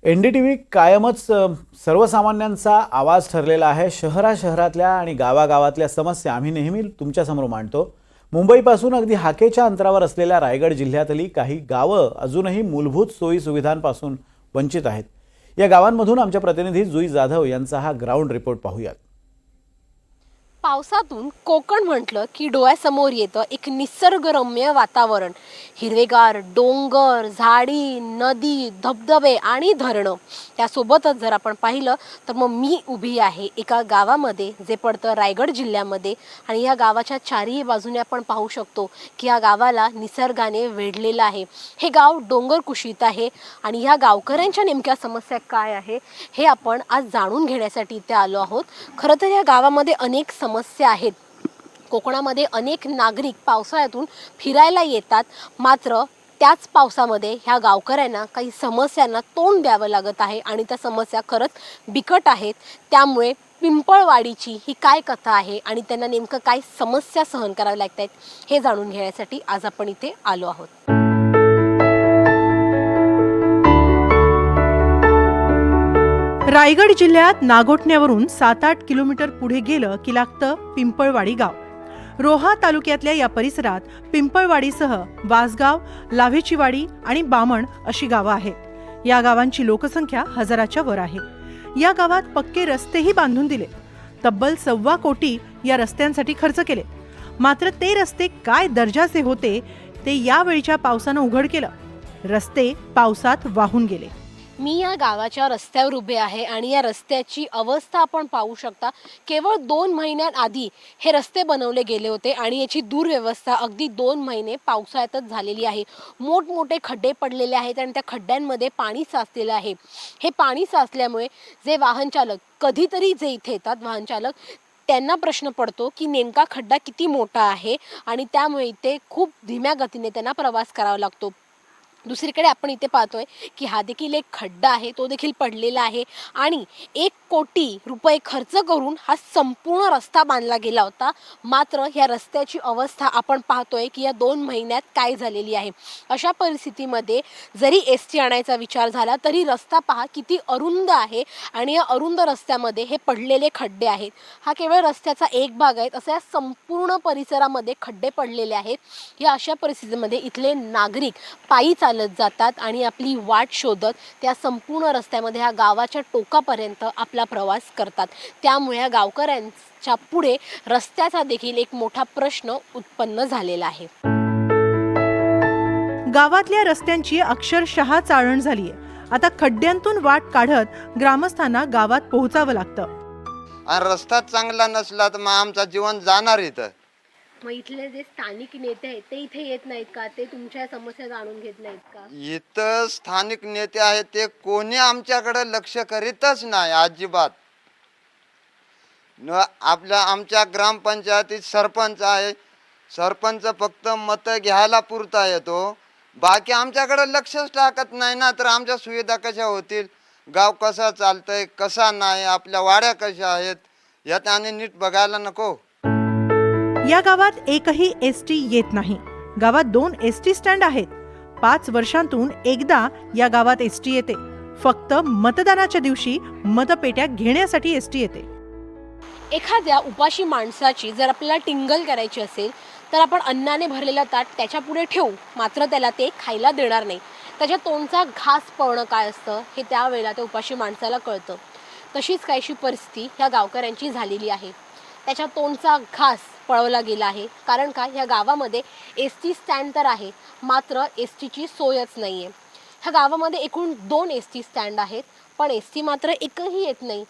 NDTV कायमच सर्वसामान्यांचा आवाज ठरलेला आहे। शहरातल्या आणि गावागावातल्या समस्या आम्ही नेहमी तुमच्यासमोर मांडतो। मुंबईपासून अगदी हाकेच्या अंतरावर असलेल्या रायगड जिल्ह्यातली काही गावं अजूनही मूलभूत सोयी सुविधांपासून वंचित आहेत। या गावांमधून आमच्या प्रतिनिधी जुई जाधव यांचा हा ग्राउंड रिपोर्ट पाहूयात। पावसातून कोकण म्हटलं की डोळ्यासमोर येतं एक निसर्गरम्य वातावरण। हिरवेगार डोंगर, झाडी, नदी, धबधबे आणि धरणं। त्यासोबतच जर आपण पाहिलं तर मग मी उभी आहे एका गावामध्ये जे पडतं रायगड जिल्ह्यामध्ये, आणि या गावाच्या चारही बाजूने आपण पाहू शकतो की या गावाला निसर्गाने वेढलेलं आहे। हे गाव डोंगर कुशीत आहे आणि ह्या गावकऱ्यांच्या नेमक्या समस्या काय आहे हे आपण आज जाणून घेण्यासाठी इथे आलो आहोत। खरं तर या गावामध्ये अनेक समस्या आहेत। कोकणामध्ये अनेक नागरिक पावसाळ्यातून फिरायला येतात, मात्र त्याच पावसामध्ये ह्या गावकऱ्यांना काही समस्यांना तोंड द्यावं लागत आहे आणि त्या समस्या खरंच बिकट आहेत। त्यामुळे पिंपळवाडीची ही काय कथा आहे आणि त्यांना नेमकं काय समस्या सहन कराव्या लागतात हे जाणून घेण्यासाठी आज आपण इथे आलो आहोत। रायगड जिल्ह्यात नागोठण्यावरून 7-8 किलोमीटर पुढे गेलं की लागतं पिंपळवाडी गाव। रोहा तालुक्यातल्या या परिसरात पिंपळवाडीसह वासगाव, लाव्हेचीवाडी आणि बामण अशी गावं आहेत। या गावांची लोकसंख्या हजाराच्या वर आहे। या गावात पक्के रस्तेही बांधून दिले। तब्बल 1.25 कोटी या रस्त्यांसाठी खर्च केले, मात्र ते रस्ते काय दर्जाचे होते ते यावेळीच्या पावसानं उघड केलं। रस्ते पावसात वाहून गेले। मी या गावाच्या रस्त्यावर उभे आहे आणि या रस्त्याची अवस्था आपण पाहू शकता। केवळ 2 महिन्यांआधी हे रस्ते बनवले गेले होते आणि याची दुर्व्यवस्था अगदी 2 महिने पावसाळ्यातच झालेली आहे। मोठमोठे खड्डे पडलेले आहेत आणि त्या खड्ड्यांमध्ये पाणी साचलेलं आहे। हे पाणी साचल्यामुळे जे वाहन चालक कधीतरी जे इथे येतात वाहन चालक, त्यांना प्रश्न पडतो की नेमका खड्डा किती मोठा आहे आणि त्यामुळे इथे खूप धीम्या गतीने त्यांना प्रवास करावा लागतो। दुसरीकडे आपण इथे पाहतोय की हा देखील एक खड्डा आहे, तो देखील पडलेला आहे आणि 1 कोटी रुपये खर्च करून हा संपूर्ण रस्ता बांधला गेला होता। मात्र या रस्त्याची अवस्था आपण पाहतोय की या 2 महिन्यात काय झालेली आहे। अशा परिस्थितीमध्ये जरी ST आणायचा विचार झाला तरी रस्ता पहा किती अरुंद आहे आणि या अरुंद रस्त्यामध्ये हे पडलेले खड्डे आहेत। हा केवळ रस्त्याचा एक भाग आहे, असं या संपूर्ण परिसरामध्ये खड्डे पडलेले आहेत। या अशा परिस्थितीमध्ये इथले नागरिक पायी चालत जातात आणि आपली वाट शोधत त्या संपूर्ण रस्त्यामध्ये ह्या गावाच्या टोकापर्यंत आपला प्रवास करतात। त्यामुळे या गावकऱ्यांच्या पुढे रस्त्याचा देखील एक मोठा प्रश्न उत्पन्न झालेला आहे। गावातल्या रस्त्यांची अक्षरशः चाळण झालीय। आता खड्ड्यांतून वाट काढत ग्रामस्थांना गावात पोहोचावं लागतं। आणि रस्ता चांगला नसला तर मग आमचं जीवन जाणार इथं। मग इथले जे स्थानिक नेते आहेत ते इथे येत नाहीत का? ते तुमच्या समस्या जाणून घेत नाहीत का? इथं स्थानिक नेते आहेत ते कोणी आमच्याकडे लक्ष करीतच नाही अजिबात। न आमच्या ग्रामपंचायतीत सरपंच आहे, सरपंच फक्त मत घ्यायला पुरता येतो, बाकी आमच्याकडे लक्षच टाकत नाही ना। तर आमच्या सुविधा कशा होतील, गाव कसा चालतंय कसा नाही, आपल्या वाड्या कशा आहेत यात आणि नीट बघायला नको। या गावात एकही ST येत नाही। गावात 2 ST स्टँड आहेत। 5 वर्षांतून एकदा या गावात ST येते। फक्त मतदानाच्या दिवशी मतपेट्या घेण्यासाठी ST येते। एखाद्या उपाशी माणसाची जर आपल्याला टिंगल करायची असेल तर आपण अन्नाने भरलेला ताट त्याच्या पुढे ठेवू, मात्र त्याला ते खायला देणार नाही। त्याच्या तोंडचा घास पळणं काय असतं हे त्यावेळेला त्या उपाशी माणसाला कळतं। तशीच काहीशी परिस्थिती ह्या गावकऱ्यांची झालेली आहे। त्याच्या तोंडचा घास पळवला गेला आहे, कारण का ह्या गावामध्ये ST स्टँड तर आहे, मात्र STची सोयच नाही आहे। ह्या गावामध्ये एकूण 2 ST स्टँड आहेत, पण ST मात्र एकही येत नाही।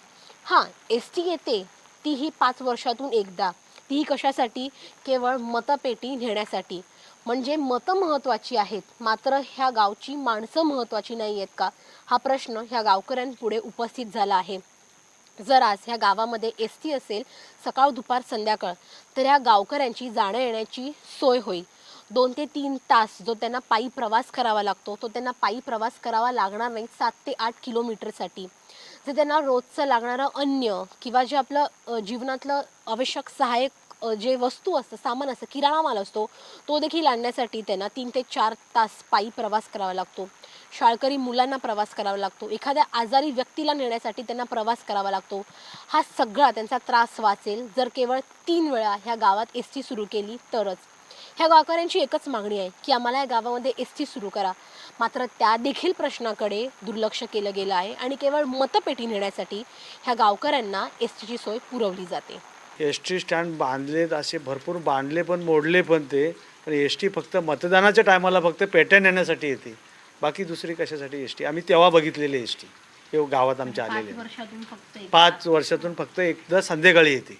हां, ST येते तीही 5 वर्षातून एकदा, तीही कशासाठी? केवळ मतपेटी नेण्यासाठी। म्हणजे मतं महत्त्वाची आहेत, मात्र ह्या गावची माणसं महत्त्वाची नाही आहेत का? हा प्रश्न ह्या गावकऱ्यांपुढे उपस्थित झाला आहे। जर आज ह्या गावामध्ये ST असेल सकाळ दुपार संध्याकाळ तर ह्या गावकऱ्यांची जाण्या येण्याची सोय होईल। 2 ते 3 तास जो त्यांना पायी प्रवास करावा लागतो तो त्यांना पायी प्रवास करावा लागणार नाही 7 ते 8 किलोमीटरसाठी। जे त्यांना रोजचं लागणारं अन्न किंवा जे आपलं जीवनातलं आवश्यक सहाय्यक जे वस्तू असतं, सामान असतं, किराणा माल असतो, तो देखील आणण्यासाठी त्यांना 3 ते 4 तास पायी प्रवास करावा लागतो। शाळकरी मुलांना प्रवास करावा लागतो, एखाद्या आजारी व्यक्तीला नेण्यासाठी त्यांना प्रवास करावा लागतो. हा सगळा त्यांचा त्रास वाचेल जर केवळ 3 वेळा ह्या गावात एस टी सुरू केली तरच. ह्या गावकऱ्यांची एकच मागणी आहे की आम्हाला या गावामध्ये एस टी सुरू करा. मात्र त्या देखील प्रश्नाकडे दुर्लक्ष केलं गेलं आहे आणि केवळ मतपेटी नेण्यासाठी ह्या गावकऱ्यांना एस टीची सोय पुरवली जाते. एस टी स्टँड बांधलेत, असे भरपूर बांधले पण मोडले पण ते, पण एस टी फक्त मतदानाच्या टायमाला फक्त पेट्या नेण्यासाठी येते, बाकी दुसरी कशासाठी एस टी. आम्ही तेव्हा बघितलेले एस टी हे गावात आमच्या आलेले 5 वर्षातून फक्त एकदा संध्याकाळी येते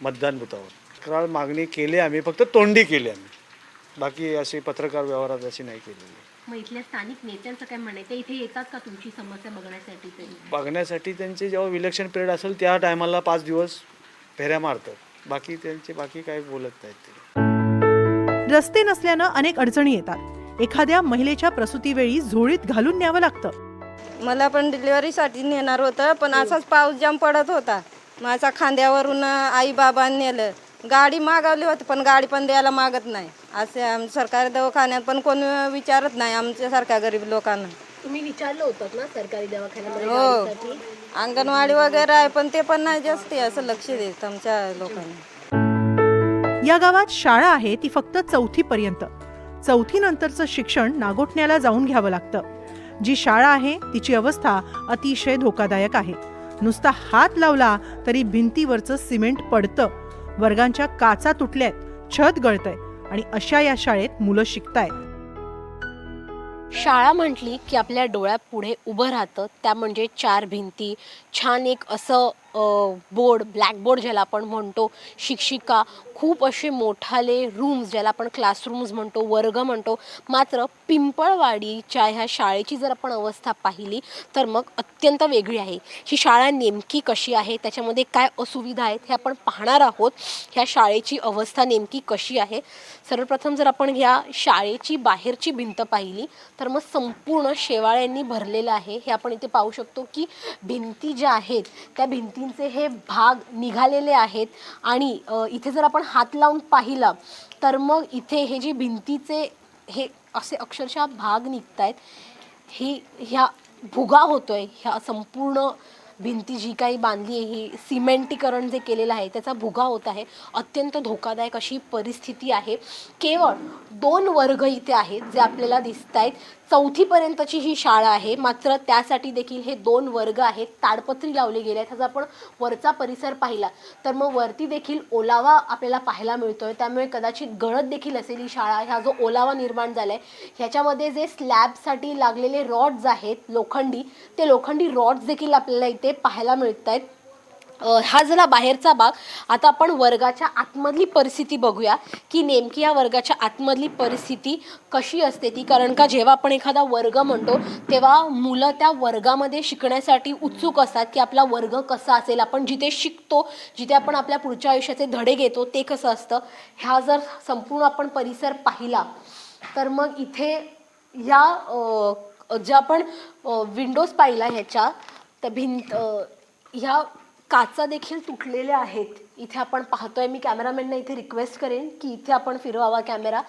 मतदान बुथावर. तक्रार मागणी केली आम्ही, फक्त तोंडी केली आम्ही, बाकी अशी पत्रकार व्यवहारात अशी नाही केलेली. मग इथल्या स्थानिक नेत्यांचं काय म्हणणं आहे, ते इथे येतात का तुमची समस्या बघण्यासाठी? बघण्यासाठी त्यांचे जेव्हा इलेक्शन पिरियड असेल त्या टायमाला 5 दिवस फेऱ्या मारतात, बाकी त्यांचे बाकी काही बोलत नाहीत ते. रस्ते नसल्यानं अनेक अडचणी येतात. एखाद्या महिलेच्या प्रसूतीवेळी झोळीत घालून न्यावं लागतं. मला पण डिलिव्हरीसाठी नेणार होतं, पण असाच पाऊस जाम पडत होता. माझ्या खांद्यावरून आई बाबांनी नेलं. गाडी मागवली होती पण गाडी पण द्यायला मागत नाही. असे सरकारी दवाखान्यात पण कोणी विचारत नाही आमच्यासारख्या गरीब लोकांना. तुम्ही विचारलं होतं ना सरकारी दवाखान्यामध्ये हो, गाडीसाठी? अंगणवाडी वगैरे आहे पण ते पण नाही जास्त असं लक्ष देत आमच्या लोकांना. या गावात शाळा आहे ती फक्त 4थी पर्यंत. 4थी नंतरचं शिक्षण नागोठण्याला जाऊन घ्यावं लागतं. जी शाळा आहे तिची अवस्था अतिशय धोकादायक आहे. नुसता हात लावला तरी भिंतीवरचं सिमेंट पडतं, वर्गांच्या काचा तुटल्यात, छत गळतंय आणि अशा या शाळेत मुलं शिकतायत. शाळा म्हटली की आपल्या डोळ्यापुढे उभं राहतं त्या म्हणजे 4 भिंती, छान एक असं बोर्ड, ब्लॅकबोर्ड ज्याला आपण म्हणतो, शिक्षिका, खूप असे मोठाले रूम्स ज्याला आपण क्लासरूम्स म्हणतो, वर्ग म्हणतो. मात्र पिंपळवाडीच्या ह्या शाळेची जर आपण अवस्था पाहिली तर मग अत्यंत वेगळी आहे. ही शाळा नेमकी कशी आहे, त्याच्यामध्ये काय असुविधा आहेत हे आपण पाहणार आहोत. ह्या शाळेची अवस्था नेमकी कशी आहे. सर्वप्रथम जर आपण ह्या शाळेची बाहेरची भिंत पाहिली तर मग संपूर्ण शेवाळ्यांनी भरलेलं आहे. हे आपण इथे पाहू शकतो की भिंती ज्या आहेत त्या भिंतींचे हे भाग निघालेले आहेत आणि इथे जर आपण हात लावून पाहिला तर मग इथे हे जे भिंतीचे हे असे अक्षरशः भाग निघतायत. ह्या भुगा होतोय, ह्या संपूर्ण भिंती जी काही बांधली आहे ही सिमेंटीकरण जे केलेलं आहे त्याचा भुगा होत आहे. अत्यंत धोकादायक अशी परिस्थिती आहे. केवळ 2 वर्ग इथे आहेत जे आपल्याला दिसत आहेत. 4थी पर्यंतची ही शाळा आहे, मात्र त्यासाठी देखील हे 2 वर्ग आहेत, ताडपत्री लावले गेले आहेत. जर आपण वरचा परिसर पाहिला तर मग वरती देखील ओलावा आपल्याला पाहायला मिळतोय, त्यामुळे कदाचित गळत देखील असेल ही शाळा. ह्या जो ओलावा निर्माण झालाय ह्याच्यामध्ये जे स्लॅबसाठी लागलेले रॉड्स आहेत लोखंडी, ते लोखंडी रॉड्स देखील आपल्याला इथे पाहायला मिळत आहेत. हा झाला बाहेरचा भाग. आता आपण वर्गाच्या आतमधली परिस्थिती बघूया की नेमकी या वर्गाच्या आतमधली परिस्थिती कशी असते ती. कारण का जेव्हा आपण एखादा वर्ग म्हणतो तेव्हा मुलं त्या वर्गामध्ये शिकण्यासाठी उत्सुक असतात की आपला वर्ग कसा असेल, आपण जिथे शिकतो, जिथे आपण आपल्या पुढच्या आयुष्याचे धडे घेतो ते कसं असतं. ह्या जर संपूर्ण आपण परिसर पाहिला तर मग इथे ह्या ज्या आपण विंडोज पाहिला ह्याच्या त्या भिंत ह्या काचा देखील तुटलेल्या आहेत. इथे आपण पाहतोय, मी कॅमेरामॅनना इथे रिक्वेस्ट करेन की इथे आपण फिरवावा कॅमेरा.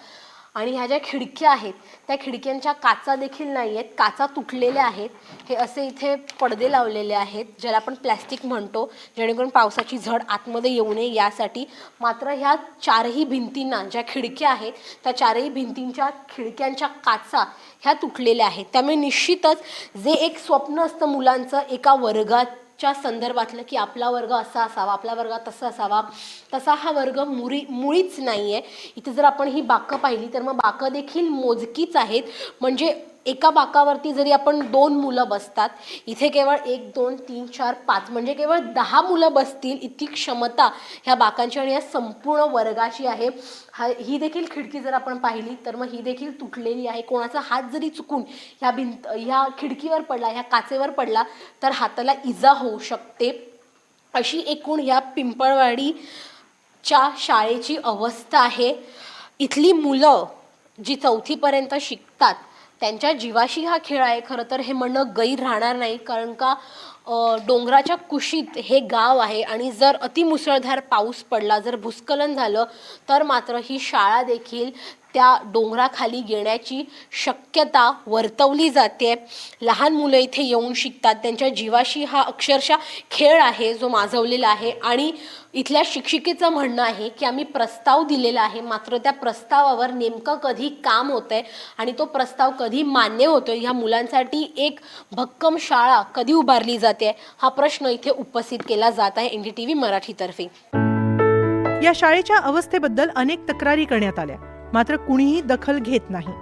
आणि ह्या ज्या खिडक्या आहेत त्या खिडक्यांच्या काचा देखील नाही आहेत, काचा तुटलेल्या आहेत. हे असे इथे पडदे लावलेले आहेत ज्याला आपण प्लॅस्टिक म्हणतो, जेणेकरून पावसाची झड आतमध्ये येऊ नये यासाठी. मात्र ह्या 4ही भिंतींना ज्या खिडक्या आहेत त्या 4ही भिंतींच्या खिडक्यांच्या काचा ह्या तुटलेल्या आहेत. त्यामुळे निश्चितच जे एक स्वप्न असतं मुलांचं एका वर्गात च्या संदर्भातलं की आपला वर्ग असा असावा, आपला वर्ग तसा असावा, तसा हा वर्ग मुळीच नाही आहे. इथे जर आपण ही बाकं पाहिली तर मग बाकं देखील मोजकीच आहेत. म्हणजे एका बाकावरती जरी आपण 2 मुलं बसतात, इथे केवळ 1 2 3 4 5 म्हणजे केवळ 10 मुलं बसतील इतकी क्षमता ह्या बाकांची आणि या संपूर्ण वर्गाची आहे. ही देखील खिडकी जर आपण पाहिली तर मग ही देखील तुटलेली आहे. कोणाचा हात जरी चुकून ह्या खिडकीवर पडला, ह्या काचेवर पडला तर हाताला इजा होऊ शकते. अशी एकूण ह्या पिंपळवाडीच्या शाळेची अवस्था आहे. इथली मुलं जी 4थी पर्यंत शिकतात त्यांच्या जीवाशी हा खेळ आहे. खरं तर हे म्हणणं गैर राहणार नाही, कारण का डोंगराच्या कुशीत हे गाव आहे आणि जर अतिमुसळधार पाऊस पडला, जर भूस्खलन झालं तर मात्र ही शाळा देखील त्या डोंगराखाली येण्याची शक्यता वर्तवली जाते. लहान मुलं इथे येऊन शिकतात, त्यांच्या जीवाशी हा अक्षरशः खेळ आहे जो माजवलेला आहे. आणि इथल्या शिक्षिकेचं म्हणणं आहे की आम्ही प्रस्ताव दिलेला आहे, मात्र त्या प्रस्तावावर नेमकं कधी काम होतंय आणि तो प्रस्ताव कधी मान्य होतोय, ह्या मुलांसाठी एक भक्कम शाळा कधी उभारली जाते, हा प्रश्न इथे उपस्थित केला जात आहे NDTV मराठीतर्फे. या शाळेच्या अवस्थेबद्दल अनेक तक्रारी करण्यात आल्या, मात्र कुणीही दखल घेत नाही.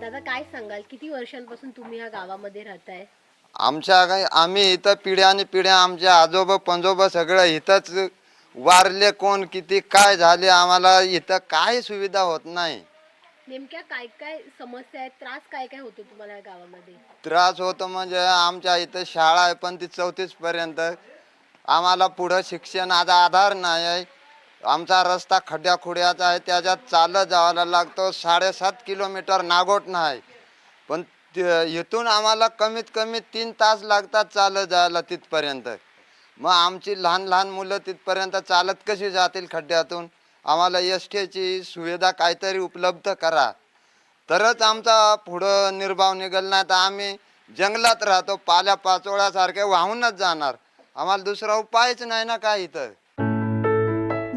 दादा काय सांगाल, किती वर्षांपासून तुम्ही ह्या गावामध्ये राहताय? आम्ही इथं पिढ्या आणि पिढ्या आमचे आजोबा पंजोबा सगळं इथंच वारले. कोण किती काय झाले, आम्हाला इथं काय सुविधा होत नाही. नेमक्या काय काय समस्या आहेत, त्रास काय काय होतो तुम्हाला या गावामध्ये? त्रास होतो म्हणजे आमच्या इथं शाळा आहे पण ती 34 पर्यंत. आम्हाला पुढं शिक्षणाचा आधार नाही आहे. आमचा रस्ता खड्ड्या खुड्याचा आहे, त्याच्यात चालत जायला लागतो. 7.5 किलोमीटर नागोठ नाही, पण इथून आम्हाला कमीत कमी 3 तास लागतात चालत जायला तिथपर्यंत. मग आमची लहान लहान मुलं तिथपर्यंत चालत कशी जातील खड्ड्यातून? आम्हाला STची सुविधा काहीतरी उपलब्ध करा, तरच आमचा पुढं निर्भाव निघेल. नाही तर आम्ही जंगलात राहतो, पाल्या पाचोळ्यासारखे वाहूनच जाणार. आम्हाला दुसरा उपायच नाही ना काय इथं.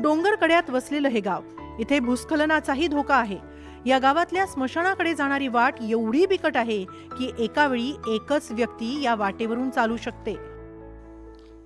डोंगर कड्यात वसलेलं हे गाव, इथे भूस्खलनाचाही धोका आहे. या गावातल्या स्मशानाकडे जाणारी वाट एवढी बिकट आहे की एका वेळी एकच व्यक्ती या वाटेवरून चालू शकते.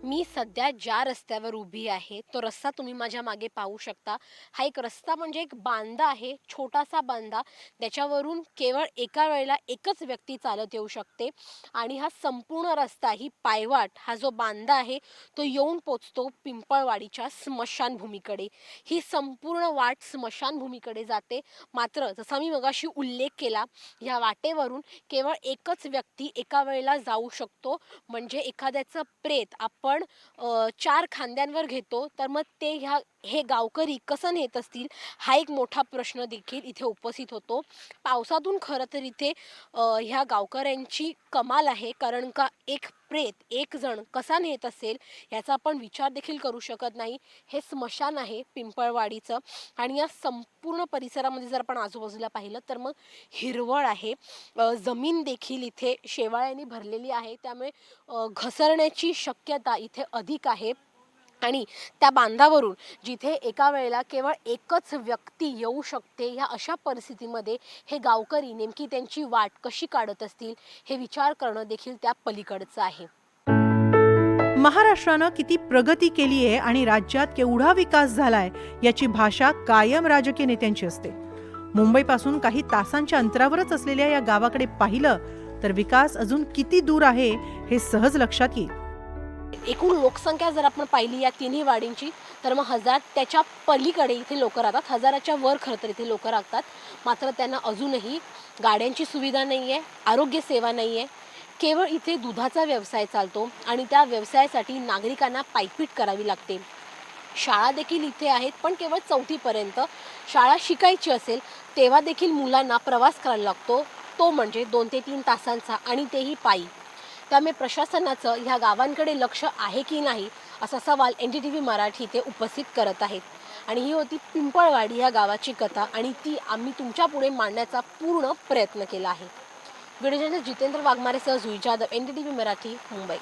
मी सध्या ज्या रस्त्यावर उभी आहे तो रस्ता तुम्ही माझ्या मागे पाहू शकता. हा एक रस्ता म्हणजे एक बांधा आहे, छोटासा बांधा, त्याच्यावरून केवळ एका वेळेला एकच व्यक्ती चालत येऊ शकते. आणि हा संपूर्ण रस्ता, ही पायवाट, हा जो बांधा आहे तो येऊन पोचतो पिंपळवाडीच्या स्मशानभूमीकडे. ही संपूर्ण वाट स्मशानभूमीकडे जाते. मात्र जसा मी मगाशी उल्लेख केला, ह्या वाटेवरून केवळ एकच व्यक्ती एका वेळेला जाऊ शकतो. म्हणजे एखाद्याचं प्रेत आपण 4 खांद्यांवर घेतो, तर मग ते हे गावकरी कसं नेत असतील, हा एक मोठा प्रश्न देखील इथे उपस्थित होतो. पावसातून खरं तर इथे ह्या गावकऱ्यांची कमाल आहे, कारण का एक प्रेत एक जण कसा नेत असेल याचा आपण विचार देखील करू शकत नाही. हे स्मशान आहे पिंपळवाडीचं, आणि या संपूर्ण परिसरामध्ये जर आपण आजूबाजूला पाहिलं तर मग हिरवळ आहे. जमीन देखील इथे शेवाळ्यांनी भरलेली आहे, त्यामुळे घसरण्याची शक्यता इथे अधिक आहे. आणि त्या बांधावरून जिथे एका वेळेला केवळ एकच व्यक्ती येऊ शकते, ह्या अशा परिस्थितीमध्ये हे गावकरी नेमकी त्यांची वाट कशी काढत असतील, हे विचार करणं देखील त्या पलीकडचं आहे. महाराष्ट्रानं किती प्रगती केली आहे आणि राज्यात केवढा विकास झालाय याची भाषा कायम राजकीय नेत्यांची असते. मुंबईपासून काही तासांच्या अंतरावरच असलेल्या या गावाकडे पाहिलं तर विकास अजून किती दूर आहे हे सहज लक्षात येईल. एकूण लोकसंख्या जर आपण पाहिली या तिन्ही वाडींची, तर मग 1000 त्याच्या पलीकडे इथे लोक राहतात. 1000च्या वर खरं तर इथे लोक राहतात. मात्र त्यांना अजूनही गाड्यांची सुविधा नाही आहे, आरोग्य सेवा नाही आहे. केवळ इथे दुधाचा व्यवसाय चालतो आणि त्या व्यवसायासाठी नागरिकांना पायपीट करावी लागते. शाळा देखील इथे आहेत, पण केवळ 4थी पर्यंत. शाळा शिकायची असेल तेव्हा देखील मुलांना प्रवास करायला लागतो, तो म्हणजे 2 ते 3 तासांचा, आणि तेही पायी. त्यामुळे प्रशासनाचं ह्या गावांकडे लक्ष आहे की नाही असा सवाल NDTV मराठी इथे उपस्थित करत आहेत. आणि ही होती पिंपळवाडी या गावाची कथा, आणि ती आम्ही तुमच्या पुढे मांडण्याचा पूर्ण प्रयत्न केला आहे. व्हिडिओ जर्नलिस्ट जितेंद्र वाघमारेसह जुई जाधव, NDTV मराठी, मुंबई.